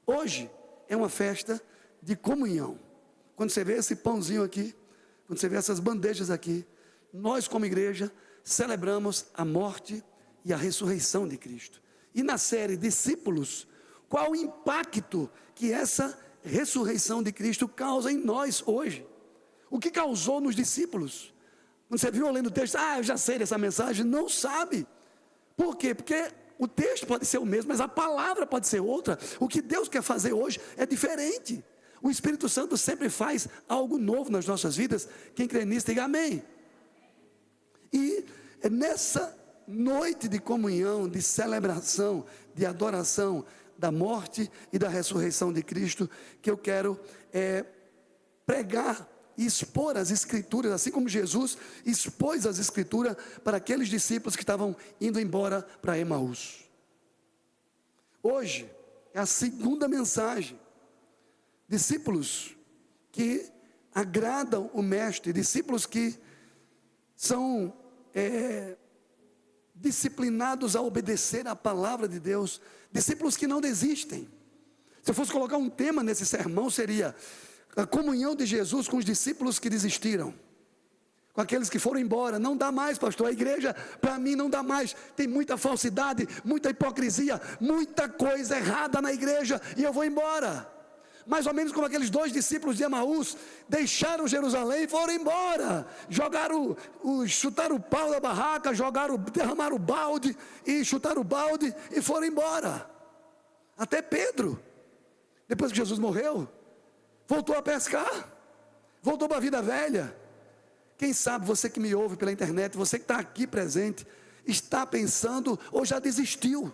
Hoje é uma festa de comunhão. Quando você vê esse pãozinho aqui, quando você vê essas bandejas aqui, nós como igreja celebramos a morte e a ressurreição de Cristo. E na série Discípulos, qual o impacto que essa ressurreição de Cristo causa em nós hoje? O que causou nos discípulos? Quando você viu lendo o texto, eu já sei dessa mensagem, não sabe. Por quê? Porque o texto pode ser o mesmo, mas a palavra pode ser outra. O que Deus quer fazer hoje é diferente. O Espírito Santo sempre faz algo novo nas nossas vidas. Quem crê nisso, diga amém. E é nessa noite de comunhão, de celebração, de adoração da morte e da ressurreição de Cristo, que eu quero pregar e expor as Escrituras, assim como Jesus expôs as Escrituras para aqueles discípulos que estavam indo embora para Emaús. Hoje é a segunda mensagem. Discípulos que agradam o Mestre, discípulos que são disciplinados a obedecer à palavra de Deus, discípulos que não desistem. Se eu fosse colocar um tema nesse sermão, seria a comunhão de Jesus com os discípulos que desistiram, com aqueles que foram embora. Não dá mais, pastor, a igreja para mim não dá mais, tem muita falsidade, muita hipocrisia, muita coisa errada na igreja e eu vou embora. Mais ou menos como aqueles 2 discípulos de Emaús, deixaram Jerusalém e foram embora, chutaram o pau da barraca, derramaram o balde e chutaram o balde e foram embora. Até Pedro, depois que Jesus morreu, voltou a pescar, voltou para a vida velha. Quem sabe você que me ouve pela internet, você que está aqui presente, está pensando ou já desistiu.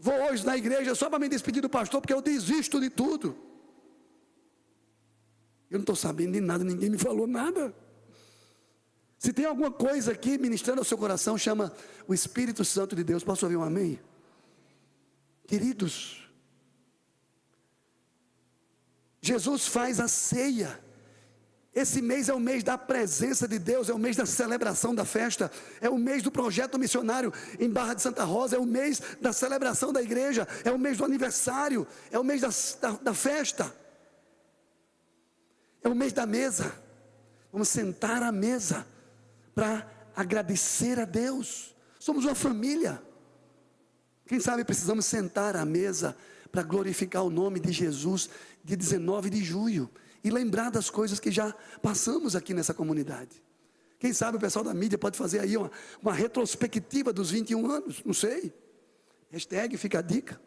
Vou hoje na igreja só para me despedir do pastor, porque eu desisto de tudo. Eu não estou sabendo de nada, ninguém me falou nada. Se tem alguma coisa aqui ministrando ao seu coração, chama o Espírito Santo de Deus. Posso ouvir um amém? Queridos, Jesus faz a ceia. Esse mês é o mês da presença de Deus, é o mês da celebração da festa, é o mês do projeto missionário em Barra de Santa Rosa, é o mês da celebração da igreja, é o mês do aniversário, é o mês da festa, é o mês da mesa. Vamos sentar à mesa para agradecer a Deus. Somos uma família. Quem sabe precisamos sentar à mesa para glorificar o nome de Jesus, de 19 de julho. E lembrar das coisas que já passamos aqui nessa comunidade. Quem sabe o pessoal da mídia pode fazer aí uma retrospectiva dos 21 anos, não sei. Hashtag fica a dica.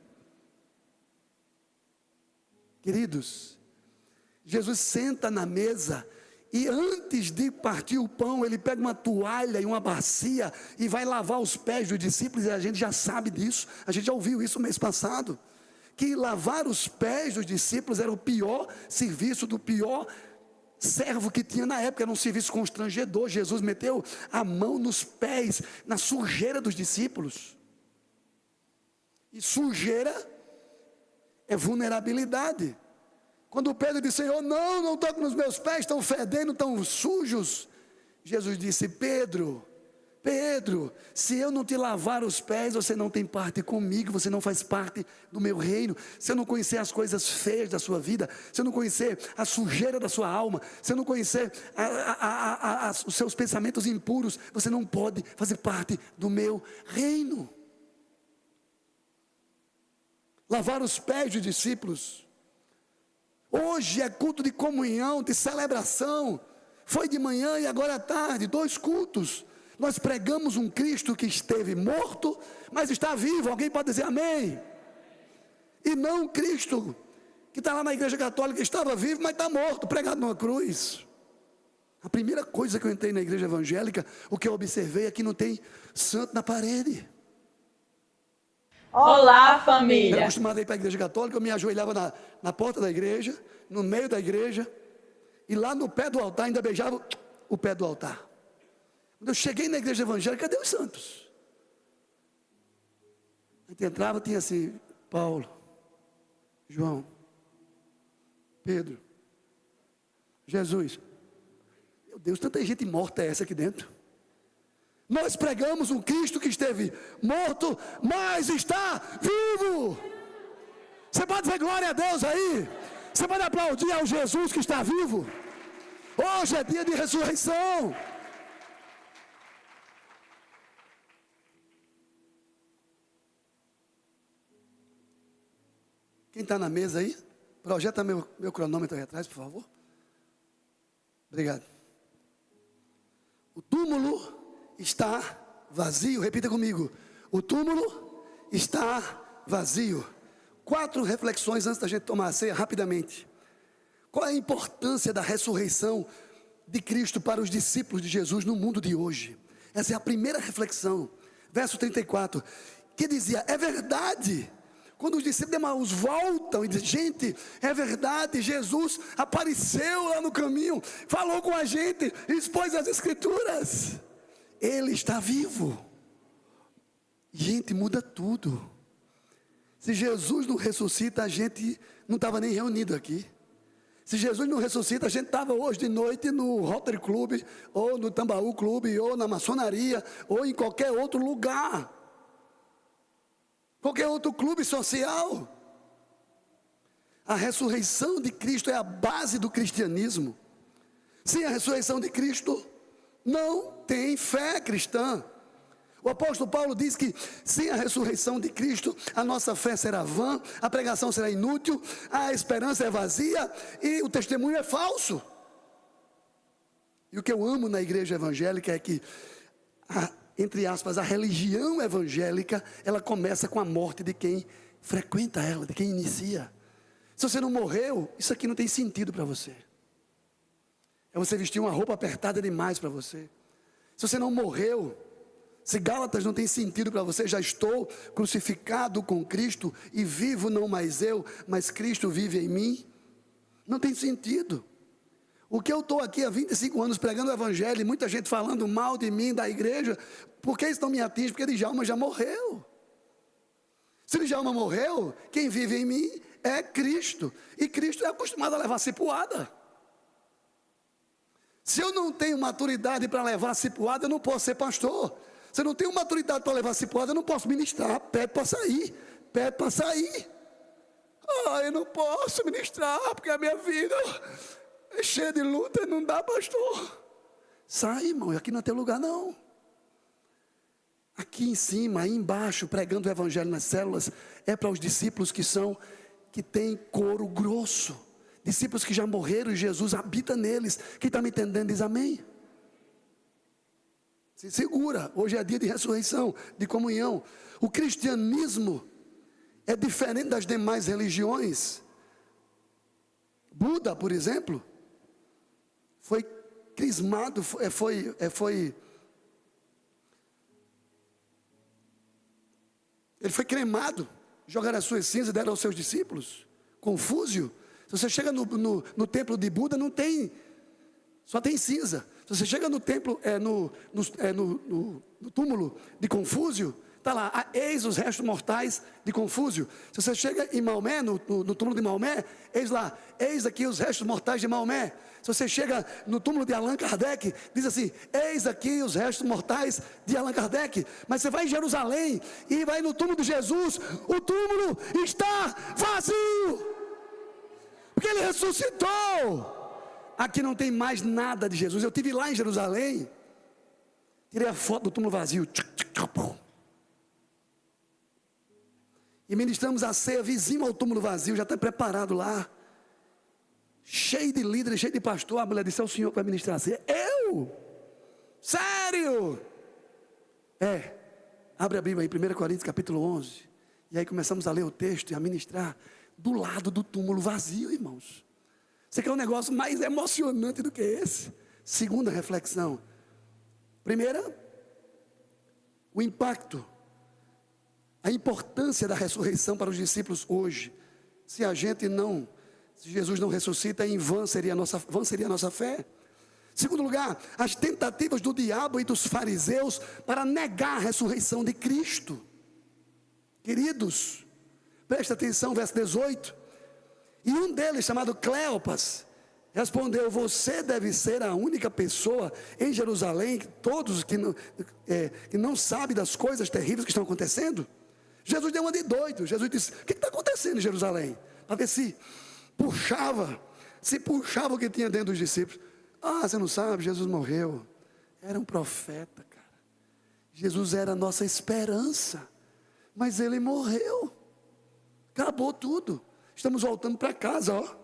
Queridos, Jesus senta na mesa e antes de partir o pão, ele pega uma toalha e uma bacia e vai lavar os pés dos discípulos, e a gente já sabe disso, a gente já ouviu isso mês passado. Que lavar os pés dos discípulos era o pior serviço do pior servo que tinha na época, era um serviço constrangedor. Jesus meteu a mão nos pés, na sujeira dos discípulos. E sujeira é vulnerabilidade. Quando Pedro disse: Senhor, não toque nos meus pés, estão fedendo, estão sujos. Jesus disse: Pedro, se eu não te lavar os pés, você não tem parte comigo, você não faz parte do meu reino. Se eu não conhecer as coisas feias da sua vida, se eu não conhecer a sujeira da sua alma, se eu não conhecer os seus pensamentos impuros, você não pode fazer parte do meu reino. Lavar os pés dos discípulos. Hoje é culto de comunhão, de celebração. Foi de manhã e agora à tarde, 2 cultos. Nós pregamos um Cristo que esteve morto, mas está vivo. Alguém pode dizer amém? E não um Cristo que está lá na igreja católica, estava vivo, mas está morto, pregado numa cruz. A primeira coisa que eu entrei na igreja evangélica, o que eu observei é que não tem santo na parede. Olá, Eu família! era acostumado a ir para a igreja católica, eu me ajoelhava na porta da igreja, no meio da igreja, e lá no pé do altar, ainda beijava o pé do altar. Quando eu cheguei na igreja evangélica, cadê os santos? A gente entrava, tinha assim: Paulo, João, Pedro, Jesus. Meu Deus, tanta gente morta é essa aqui dentro. Nós pregamos um Cristo que esteve morto, mas está vivo. Você pode dizer glória a Deus aí? Você pode aplaudir ao Jesus que está vivo? Hoje é dia de ressurreição. Quem está na mesa aí? Projeta meu cronômetro aí atrás, por favor. Obrigado. O túmulo está vazio. Repita comigo. O túmulo está vazio. 4 reflexões antes da gente tomar a ceia, rapidamente. Qual é a importância da ressurreição de Cristo para os discípulos de Jesus no mundo de hoje? Essa é a primeira reflexão. Verso 34, que dizia, é verdade. Quando os discípulos de Emaús voltam e dizem, gente, é verdade, Jesus apareceu lá no caminho, falou com a gente, expôs as escrituras. Ele está vivo. Gente, muda tudo. Se Jesus não ressuscita, a gente não estava nem reunido aqui. Se Jesus não ressuscita, a gente estava hoje de noite no Rotary Club, ou no Tambaú Clube, ou na maçonaria, ou em qualquer outro lugar. Qualquer outro clube social. A ressurreição de Cristo é a base do cristianismo. Sem a ressurreição de Cristo, não tem fé cristã. O apóstolo Paulo diz que sem a ressurreição de Cristo, a nossa fé será vã, a pregação será inútil, a esperança é vazia e o testemunho é falso. E o que eu amo na igreja evangélica é que, entre aspas, a religião evangélica, ela começa com a morte de quem frequenta ela, de quem inicia. Se você não morreu, isso aqui não tem sentido para você. É você vestir uma roupa apertada demais para você. Se você não morreu, se Gálatas não tem sentido para você, já estou crucificado com Cristo e vivo não mais eu, mas Cristo vive em mim. Não tem sentido. O que eu estou aqui há 25 anos pregando o evangelho e muita gente falando mal de mim, da igreja, por que isso não me atinge? Porque Djalma já morreu. Se Djalma morreu, quem vive em mim é Cristo. E Cristo é acostumado a levar cipuada. Se eu não tenho maturidade para levar cipuada, eu não posso ser pastor. Se eu não tenho maturidade para levar cipuada, eu não posso ministrar. Pede para sair. Pede para sair. Eu não posso ministrar, porque a minha vida é cheia de luta, não dá, pastor. Sai, irmão, aqui não tem lugar não. Aqui em cima, aí embaixo, pregando o evangelho nas células, é para os discípulos que têm couro grosso. Discípulos que já morreram e Jesus habita neles. Quem está me entendendo diz amém. Se segura, hoje é dia de ressurreição, de comunhão. O cristianismo é diferente das demais religiões. Buda, por exemplo, foi crismado, ele foi cremado, jogaram as suas cinzas e deram aos seus discípulos. Confúcio, se você chega no templo de Buda, não tem, só tem cinza. Se você chega no templo, no túmulo de Confúcio, está lá, eis os restos mortais de Confúcio. Se você chega em Maomé, no túmulo de Maomé, eis aqui os restos mortais de Maomé. Se você chega no túmulo de Allan Kardec, diz assim, eis aqui os restos mortais de Allan Kardec. Mas você vai em Jerusalém e vai no túmulo de Jesus, o túmulo está vazio, porque ele ressuscitou. Aqui não tem mais nada de Jesus. Eu estive lá em Jerusalém, tirei a foto do túmulo vazio, e ministramos a ceia vizinho ao túmulo vazio, já está preparado lá, cheio de líderes, cheio de pastor. A mulher disse, é o senhor que vai ministrar a ceia. Eu? Sério? Abre a Bíblia aí, 1 Coríntios capítulo 11, e aí começamos a ler o texto e a ministrar do lado do túmulo vazio, irmãos. Você quer um negócio mais emocionante do que esse? Segunda reflexão. Primeira, o impacto, a importância da ressurreição para os discípulos hoje. Se Jesus não ressuscita, em vã seria a nossa fé. Segundo lugar, as tentativas do diabo e dos fariseus para negar a ressurreição de Cristo. Queridos, presta atenção, verso 18. E um deles, chamado Cleopas, respondeu, você deve ser a única pessoa em Jerusalém, todos que não sabem das coisas terríveis que estão acontecendo. Jesus deu uma de doido. Jesus disse: o que está acontecendo em Jerusalém? Para ver se puxava o que tinha dentro dos discípulos. Ah, você não sabe, Jesus morreu. Era um profeta, cara. Jesus era a nossa esperança. Mas ele morreu. Acabou tudo. Estamos voltando para casa, ó.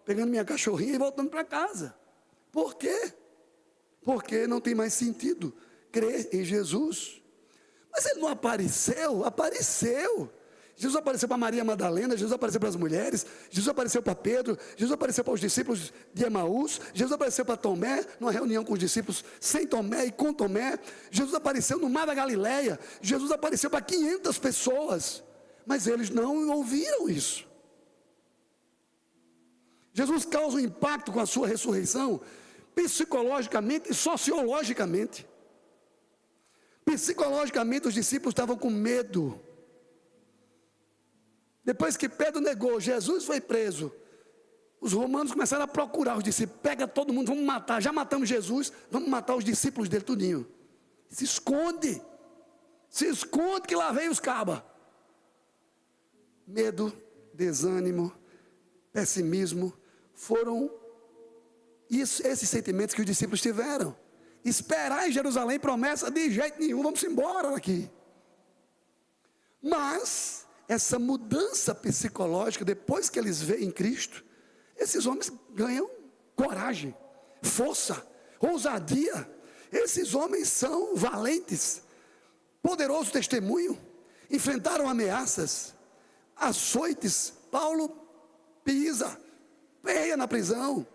Pegando minha cachorrinha e voltando para casa. Por quê? Porque não tem mais sentido crer em Jesus. Mas ele não apareceu? Apareceu. Jesus apareceu para Maria Madalena, Jesus apareceu para as mulheres, Jesus apareceu para Pedro, Jesus apareceu para os discípulos de Emaús, Jesus apareceu para Tomé, numa reunião com os discípulos, sem Tomé e com Tomé. Jesus apareceu no mar da Galileia, Jesus apareceu para 500 pessoas, mas eles não ouviram isso. Jesus causa um impacto com a sua ressurreição, psicologicamente e sociologicamente. Psicologicamente os discípulos estavam com medo. Depois que Pedro negou, Jesus foi preso. Os romanos começaram a procurar os discípulos. Pega todo mundo, vamos matar. Já matamos Jesus, vamos matar os discípulos dele tudinho. Se esconde que lá vem os cabas. Medo, desânimo, pessimismo, foram esses sentimentos que os discípulos tiveram. Esperar em Jerusalém promessa de jeito nenhum, vamos embora daqui. Mas essa mudança psicológica, depois que eles veem Cristo, esses homens ganham coragem, força, ousadia. Esses homens são valentes, poderoso testemunho, enfrentaram ameaças, açoites. Paulo pisa, peia na prisão,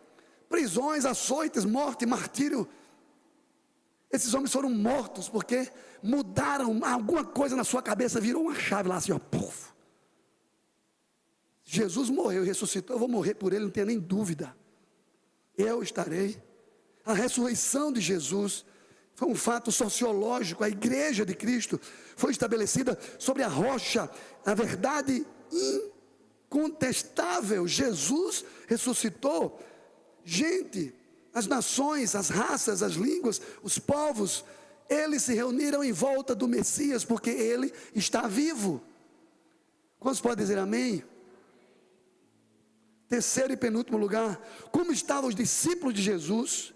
prisões, açoites, morte, martírio. Esses homens foram mortos porque mudaram alguma coisa na sua cabeça, virou uma chave lá assim, ó, puf. Jesus morreu e ressuscitou, eu vou morrer por ele, não tenho nem dúvida. Eu estarei. A ressurreição de Jesus foi um fato sociológico. A igreja de Cristo foi estabelecida sobre a rocha, a verdade incontestável. Jesus ressuscitou. Gente, as nações, as raças, as línguas, os povos, eles se reuniram em volta do Messias, porque ele está vivo. Quantos podem dizer amém? Terceiro e penúltimo lugar, como estavam os discípulos de Jesus,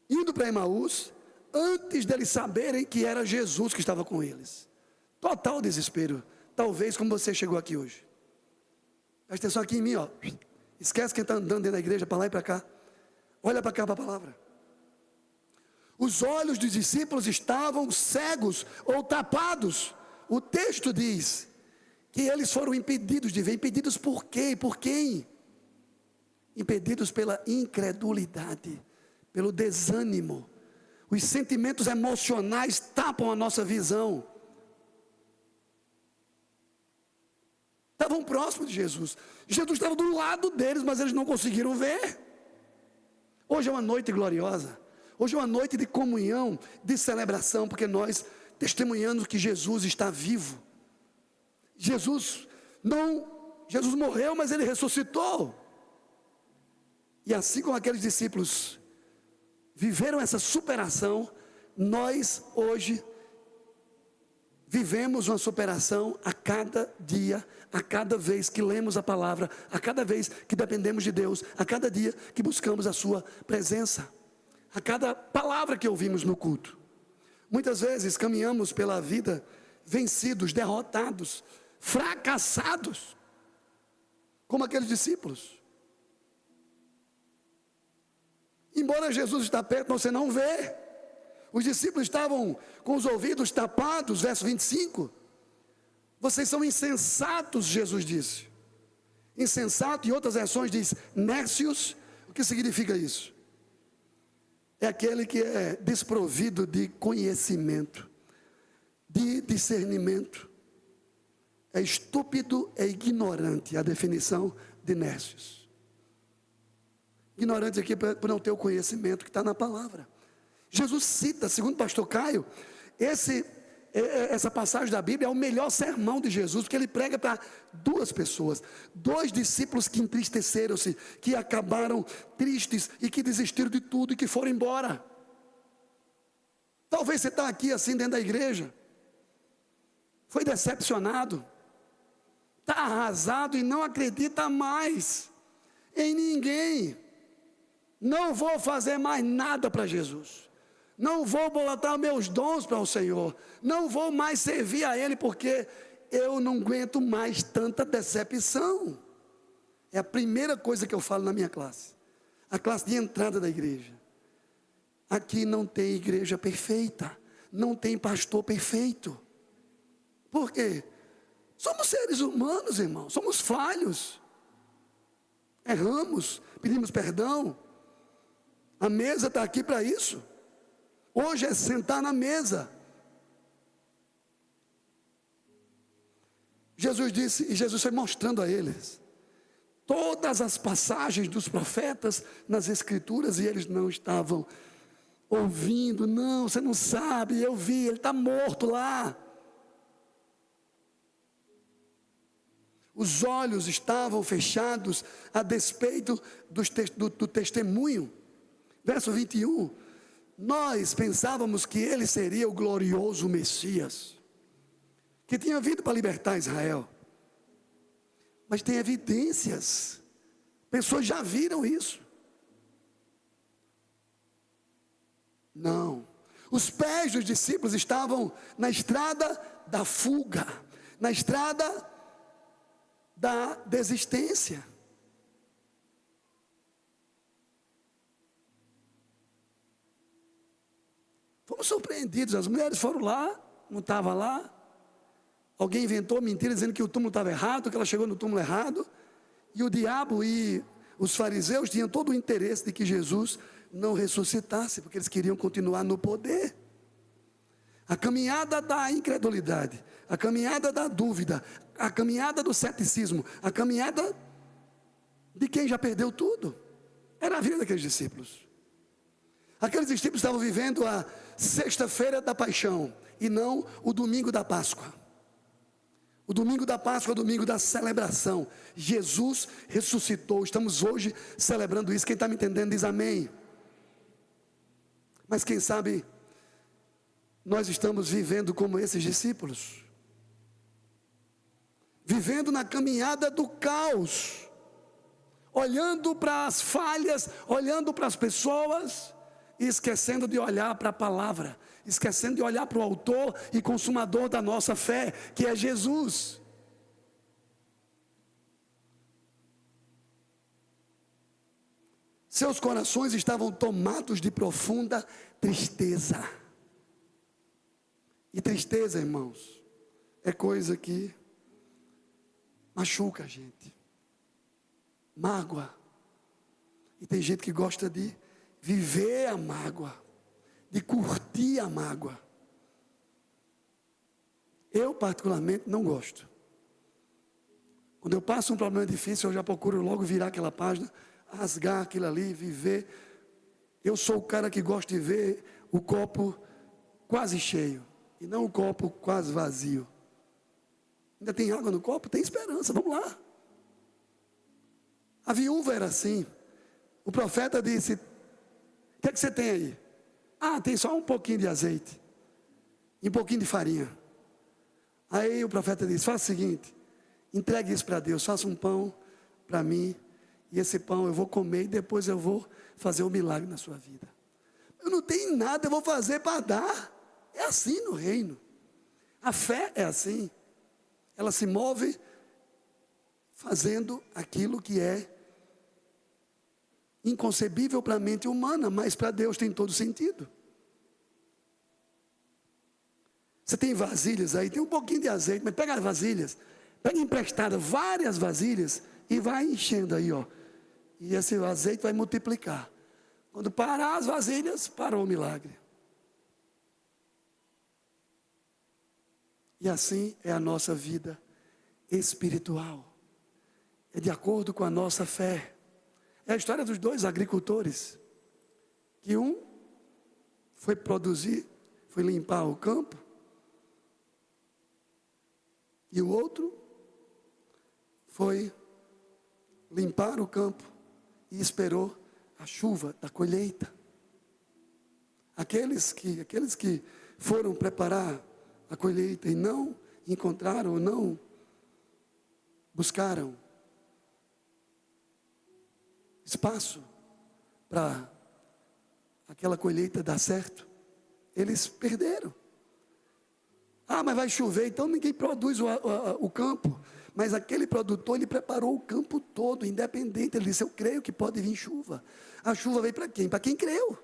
indo para Emaús, antes deles saberem que era Jesus que estava com eles. Total desespero, talvez como você chegou aqui hoje. Presta atenção aqui em mim, ó. Esquece quem está andando dentro da igreja, para lá e para cá. Olha para cá para a palavra. Os olhos dos discípulos estavam cegos ou tapados. O texto diz que eles foram impedidos de ver. Impedidos por quê? Por quem? Impedidos pela incredulidade, pelo desânimo. Os sentimentos emocionais tapam a nossa visão. Estavam próximos de Jesus. Jesus estava do lado deles, mas eles não conseguiram ver. Hoje é uma noite gloriosa. Hoje é uma noite de comunhão, de celebração, porque nós testemunhamos que Jesus está vivo. Jesus morreu, mas ele ressuscitou. E assim como aqueles discípulos viveram essa superação, nós hoje vivemos uma superação a cada dia, a cada vez que lemos a palavra, a cada vez que dependemos de Deus, a cada dia que buscamos a sua presença, a cada palavra que ouvimos no culto. Muitas vezes caminhamos pela vida vencidos, derrotados, fracassados, como aqueles discípulos. Embora Jesus está perto, você não vê. Os discípulos estavam com os ouvidos tapados, verso 25. Vocês são insensatos, Jesus disse. Insensato, em outras versões diz nércios. O que significa isso? É aquele que é desprovido de conhecimento, de discernimento. É estúpido, é ignorante, a definição de nércios. Ignorante aqui por não ter o conhecimento que está na palavra. Jesus cita, segundo o pastor Caio, essa passagem da Bíblia é o melhor sermão de Jesus, porque ele prega para duas pessoas, dois discípulos que entristeceram-se, que acabaram tristes e que desistiram de tudo e que foram embora. Talvez você está aqui assim dentro da igreja, foi decepcionado, está arrasado e não acredita mais em ninguém. Não vou fazer mais nada para Jesus. Não vou botar meus dons para o Senhor. Não vou mais servir a Ele porque eu não aguento mais tanta decepção. É a primeira coisa que eu falo na minha classe. A classe de entrada da igreja. Aqui não tem igreja perfeita. Não tem pastor perfeito. Por quê? Somos seres humanos, irmão. Somos falhos. Erramos. Pedimos perdão. A mesa está aqui para isso. Hoje é sentar na mesa. Jesus disse, e Jesus foi mostrando a eles todas as passagens dos profetas nas escrituras, e eles não estavam ouvindo. Não, você não sabe, eu vi, ele está morto lá. Os olhos estavam fechados a despeito do testemunho. Verso 21, nós pensávamos que ele seria o glorioso Messias, que tinha vindo para libertar Israel. Mas tem evidências, pessoas já viram isso. Não, os pés dos discípulos estavam na estrada da fuga, na estrada da desistência. Fomos surpreendidos, as mulheres foram lá, não estava lá. Alguém inventou mentira dizendo que o túmulo estava errado, que ela chegou no túmulo errado. E o diabo e os fariseus tinham todo o interesse de que Jesus não ressuscitasse, porque eles queriam continuar no poder. A caminhada da incredulidade, a caminhada da dúvida, a caminhada do ceticismo, a caminhada de quem já perdeu tudo. Era a vida daqueles discípulos. Aqueles discípulos estavam vivendo a sexta-feira da paixão e não o domingo da Páscoa. O domingo da Páscoa é o domingo da celebração. Jesus ressuscitou. Estamos hoje celebrando isso. Quem está me entendendo diz amém. Mas quem sabe nós estamos vivendo como esses discípulos, vivendo na caminhada do caos, olhando para as falhas, olhando para as pessoas e esquecendo de olhar para a palavra, esquecendo de olhar para o autor e consumador da nossa fé, que é Jesus. Seus corações estavam tomados de profunda tristeza. E tristeza, irmãos, é coisa que machuca a gente. Mágoa. E tem gente que gosta de viver a mágoa, de curtir a mágoa. Eu particularmente não gosto. Quando eu passo um problema difícil, eu já procuro logo virar aquela página, rasgar aquilo ali, viver. Eu sou o cara que gosta de ver o copo quase cheio, e não o copo quase vazio. Ainda tem água no copo? Tem esperança, vamos lá. A viúva era assim. O profeta disse: o que é que você tem aí? Ah, tem só um pouquinho de azeite e um pouquinho de farinha. Aí o profeta disse: faça o seguinte, entregue isso para Deus, faça um pão para mim, e esse pão eu vou comer e depois eu vou fazer um milagre na sua vida. Eu não tenho nada, eu vou fazer para dar. É assim no reino. A fé é assim. Ela se move fazendo aquilo que é inconcebível para a mente humana, mas para Deus tem todo sentido. Você tem vasilhas aí, tem um pouquinho de azeite, mas pega as vasilhas, pega emprestada várias vasilhas e vai enchendo aí, ó. E esse azeite vai multiplicar. Quando parar as vasilhas, parou o milagre. E assim é a nossa vida espiritual. É de acordo com a nossa fé. É a história dos dois agricultores, que um foi produzir, foi limpar o campo, e o outro foi limpar o campo e esperou a chuva da colheita. Aqueles que foram preparar a colheita e não encontraram ou não buscaram espaço para aquela colheita dar certo. Eles perderam. Mas vai chover, então ninguém produz o campo. Mas aquele produtor, ele preparou o campo todo, independente. Ele disse, eu creio que pode vir chuva. A chuva veio para quem? Para quem creu.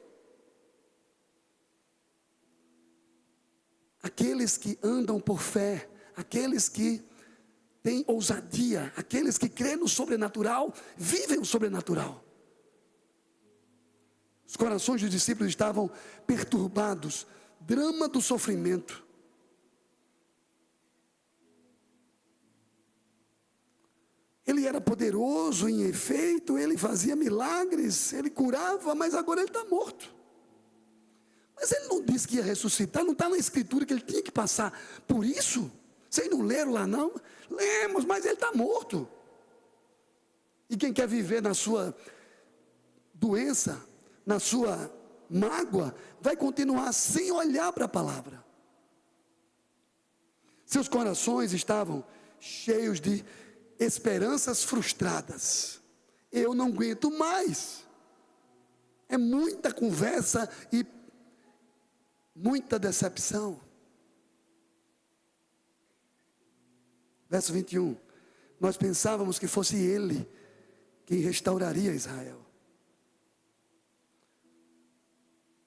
Aqueles que andam por fé, aqueles que têm ousadia, aqueles que creem no sobrenatural, vivem o sobrenatural. Os corações dos discípulos estavam perturbados, drama do sofrimento. Ele era poderoso em efeito, ele fazia milagres, ele curava, mas agora ele está morto. Mas ele não disse que ia ressuscitar, não está na escritura que ele tinha que passar por isso? Vocês não leram lá não? Lemos, mas ele está morto. E quem quer viver na sua doença, na sua mágoa, vai continuar sem olhar para a palavra. Seus corações estavam cheios de esperanças frustradas. Eu não aguento mais. É muita conversa e muita decepção. Verso 21. Nós pensávamos que fosse ele quem restauraria Israel.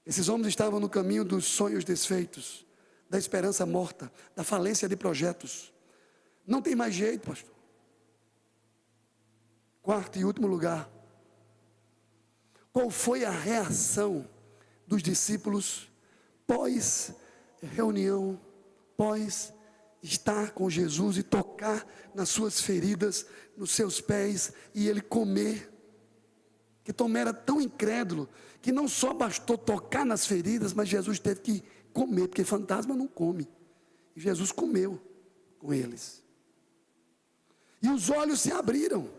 Esses homens estavam no caminho dos sonhos desfeitos, da esperança morta, da falência de projetos. Não tem mais jeito, pastor. Quarto e último lugar. Qual foi a reação dos discípulos pós reunião, pós estar com Jesus e tocar nas suas feridas, nos seus pés e ele comer? Que Tomé era tão incrédulo que não só bastou tocar nas feridas, mas Jesus teve que comer, porque fantasma não come. E Jesus comeu com eles. E os olhos se abriram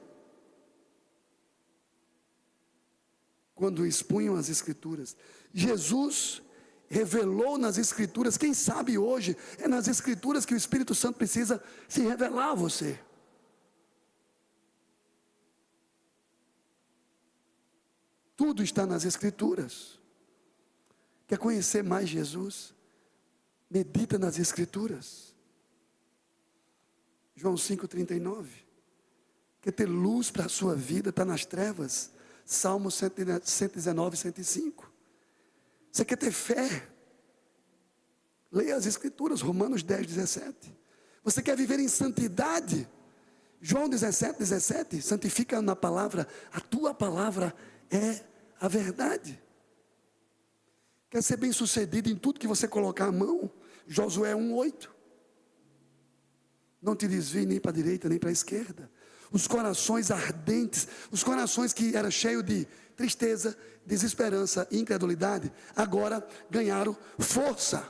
quando expunham as Escrituras. Jesus revelou nas Escrituras. Quem sabe hoje é nas Escrituras que o Espírito Santo precisa se revelar a você. Tudo está nas Escrituras. Quer conhecer mais Jesus? Medita nas Escrituras. João 5,39. Quer ter luz para a sua vida? Está nas trevas. Salmo 119, 105. Você quer ter fé? Leia as Escrituras, Romanos 10, 17. Você quer viver em santidade? João 17, 17. Santifica na palavra, a tua palavra é a verdade. Quer ser bem sucedido em tudo que você colocar a mão? Josué 1:8. Não te desvie nem para a direita nem para a esquerda. Os corações ardentes, os corações que eram cheios de tristeza, desesperança e incredulidade, agora ganharam força.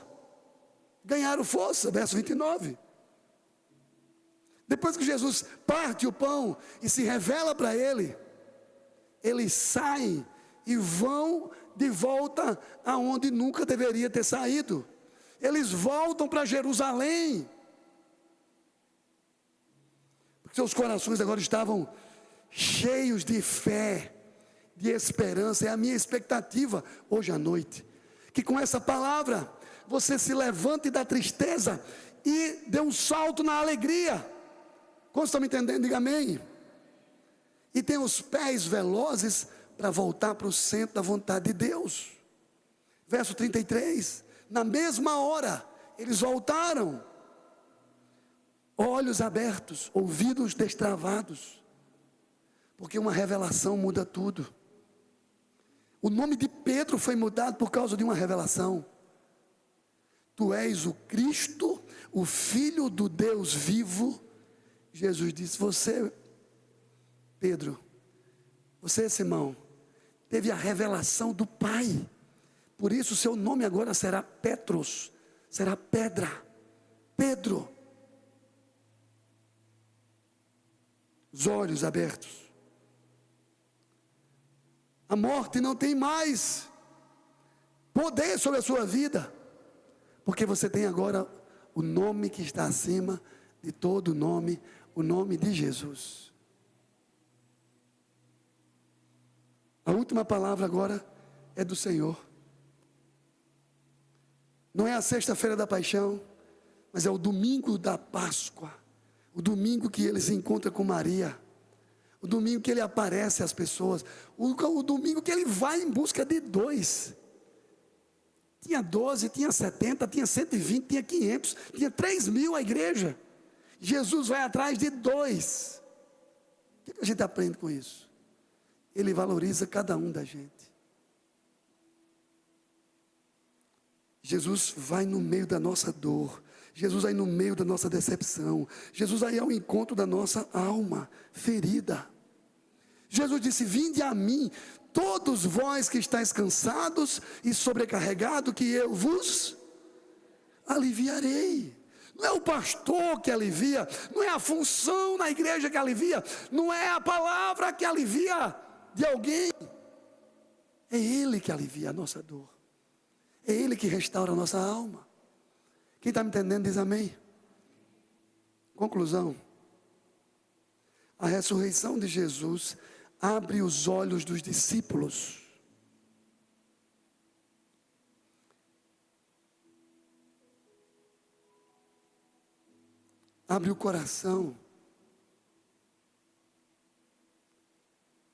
Ganharam força, verso 29. Depois que Jesus parte o pão e se revela para ele, eles saem e vão de volta aonde nunca deveria ter saído. Eles voltam para Jerusalém. Porque seus corações agora estavam cheios de fé, de esperança. É a minha expectativa hoje à noite, que com essa palavra você se levante da tristeza e dê um salto na alegria. Quantos estão me entendendo? Diga amém. E tem os pés velozes para voltar para o centro da vontade de Deus. Verso 33. Na mesma hora, eles voltaram. Olhos abertos, ouvidos destravados. Porque uma revelação muda tudo. O nome de Pedro foi mudado por causa de uma revelação. Tu és o Cristo, o Filho do Deus vivo. Jesus disse, você, Pedro, você, Simão, teve a revelação do Pai. Por isso o seu nome agora será Petros, será pedra, Pedro. Os olhos abertos. A morte não tem mais poder sobre a sua vida, porque você tem agora o nome que está acima de todo nome, o nome de Jesus. A última palavra agora é do Senhor. Não é a sexta-feira da paixão, mas é o domingo da Páscoa. O domingo que ele se encontra com Maria. O domingo que ele aparece às pessoas. O domingo que ele vai em busca de 2. Tinha 12, tinha 70, tinha 120, tinha 500, tinha 3.000 a igreja. Jesus vai atrás de 2. O que a gente aprende com isso? Ele valoriza cada um da gente. Jesus vai no meio da nossa dor. Jesus vai no meio da nossa decepção. Jesus vai ao encontro da nossa alma ferida. Jesus disse: vinde a mim, todos vós que estáis cansados e sobrecarregados, que eu vos aliviarei. Não é o pastor que alivia, não é a função na igreja que alivia, não é a palavra que alivia de alguém. É Ele que alivia a nossa dor. É Ele que restaura a nossa alma. Quem está me entendendo diz amém. Conclusão. A ressurreição de Jesus abre os olhos dos discípulos. Abre o coração.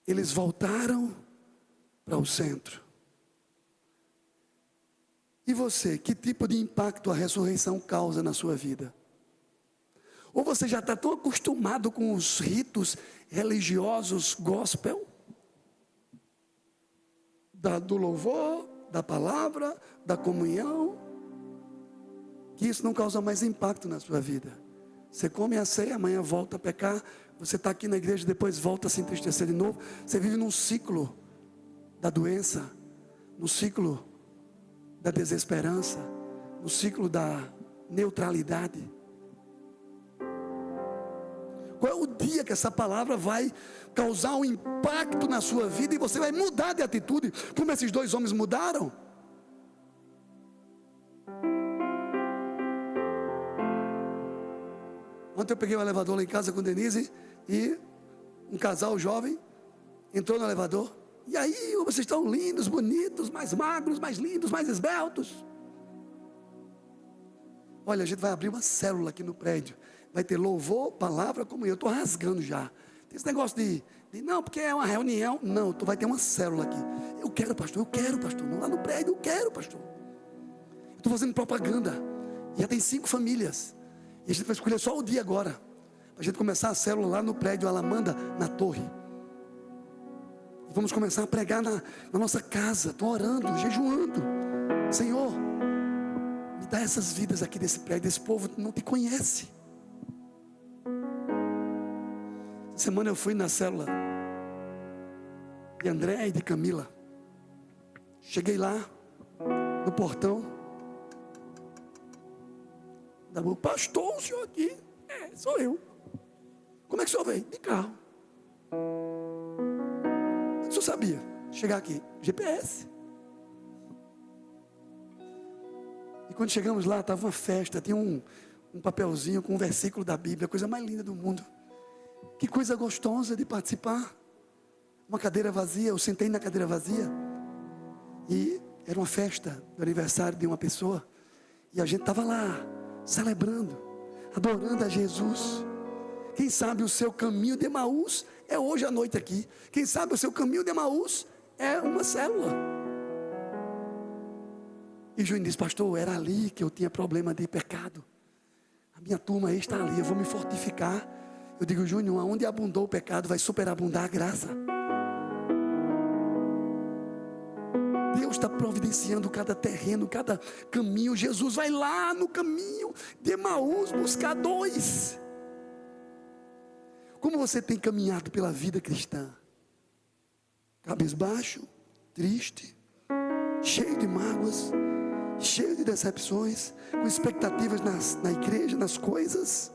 Eles voltaram para o centro. E você, que tipo de impacto a ressurreição causa na sua vida? Ou você já está tão acostumado com os ritos religiosos gospel, do louvor, da palavra, da comunhão, que isso não causa mais impacto na sua vida. Você come a ceia, amanhã volta a pecar, você está aqui na igreja, depois volta a se entristecer de novo. Você vive num ciclo da doença, no ciclo da desesperança, no ciclo da neutralidade. Qual é o dia que essa palavra vai causar um impacto na sua vida e você vai mudar de atitude, como esses 2 homens mudaram? Ontem eu peguei o elevador lá em casa com Denise e um casal jovem entrou no elevador. E aí, vocês estão lindos, bonitos, mais magros, mais lindos, mais esbeltos. Olha, a gente vai abrir uma célula aqui no prédio. Vai ter louvor, palavra, comunhão. Eu estou rasgando já. Tem esse negócio de não, porque é uma reunião. Não, tu vai ter uma célula aqui. Eu quero, pastor. Não, lá no prédio, eu quero, pastor. Eu estou fazendo propaganda. Já tem 5 famílias. E a gente vai escolher só o dia agora. Para a gente começar a célula lá no prédio Alamanda, na torre. E vamos começar a pregar na nossa casa. Estou orando, jejuando. Senhor, me dá essas vidas aqui desse prédio. Esse povo não te conhece. Essa semana eu fui na célula de André e de Camila. Cheguei lá, no portão. Pastor, o senhor aqui? Sou eu. Como é que o senhor veio? De carro. O senhor sabia chegar aqui? GPS. E quando chegamos lá, estava uma festa, tinha um papelzinho com um versículo da Bíblia, a coisa mais linda do mundo. Que coisa gostosa de participar. Uma cadeira vazia, eu sentei na cadeira vazia. E era uma festa do aniversário de uma pessoa. E a gente estava lá, celebrando, adorando a Jesus. Quem sabe o seu caminho de Emaús é hoje à noite aqui. Quem sabe o seu caminho de Emaús é uma célula. E Júnior disse: pastor, era ali que eu tinha problema de pecado. A minha turma aí está ali, eu vou me fortificar. Eu digo: Júnior, aonde abundou o pecado, vai superabundar a graça. Deus está providenciando cada terreno, cada caminho. Jesus vai lá no caminho de Emaús buscar 2. Como você tem caminhado pela vida cristã? Cabisbaixo, triste, cheio de mágoas, cheio de decepções, com expectativas na igreja, nas coisas?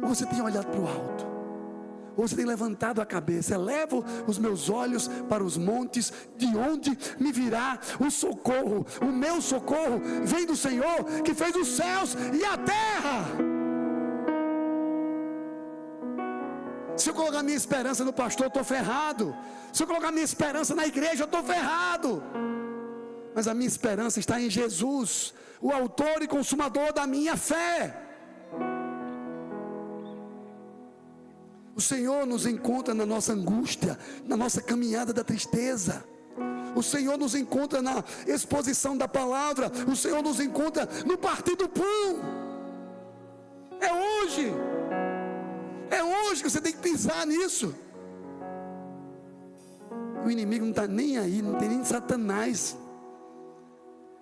Ou você tem olhado para o alto? Ou você tem levantado a cabeça? Elevo os meus olhos para os montes, de onde me virá o socorro? O meu socorro vem do Senhor, que fez os céus e a terra. Se eu colocar minha esperança no pastor, eu estou ferrado. Se eu colocar minha esperança na igreja, eu estou ferrado. Mas a minha esperança está em Jesus, o autor e consumador da minha fé. O Senhor nos encontra na nossa angústia, na nossa caminhada da tristeza. O Senhor nos encontra na exposição da palavra. O Senhor nos encontra no partir do pão. É hoje. É hoje que você tem que pensar nisso. O inimigo não está nem aí, não tem nem Satanás.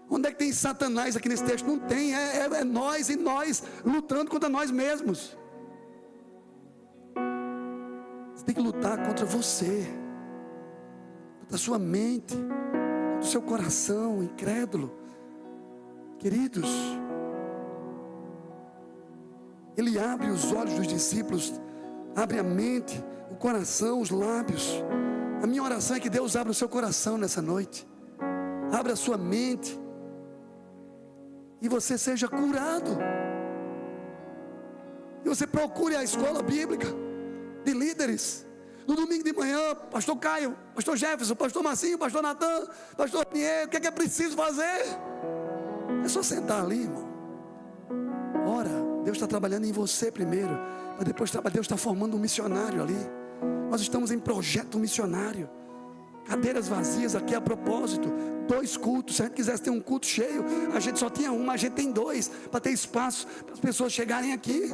Onde é que tem Satanás aqui nesse texto? Não tem, é nós e nós lutando contra nós mesmos. Você tem que lutar contra você, contra a sua mente, contra o seu coração incrédulo. Queridos, Ele abre os olhos dos discípulos, abre a mente, o coração, os lábios. A minha oração é que Deus abra o seu coração nessa noite, abra a sua mente, e você seja curado. E você procure a escola bíblica de líderes. No domingo de manhã, pastor Caio, pastor Jefferson, pastor Marcinho, pastor Natan, pastor Pinheiro, o que é preciso fazer? É só sentar ali, irmão. Ora, Deus está trabalhando em você primeiro, para depois Deus está formando um missionário ali. Nós estamos em projeto missionário. Cadeiras vazias aqui a propósito. 2 cultos. Se a gente quisesse ter um culto cheio, a gente só tinha um, a gente tem 2, para ter espaço para as pessoas chegarem aqui.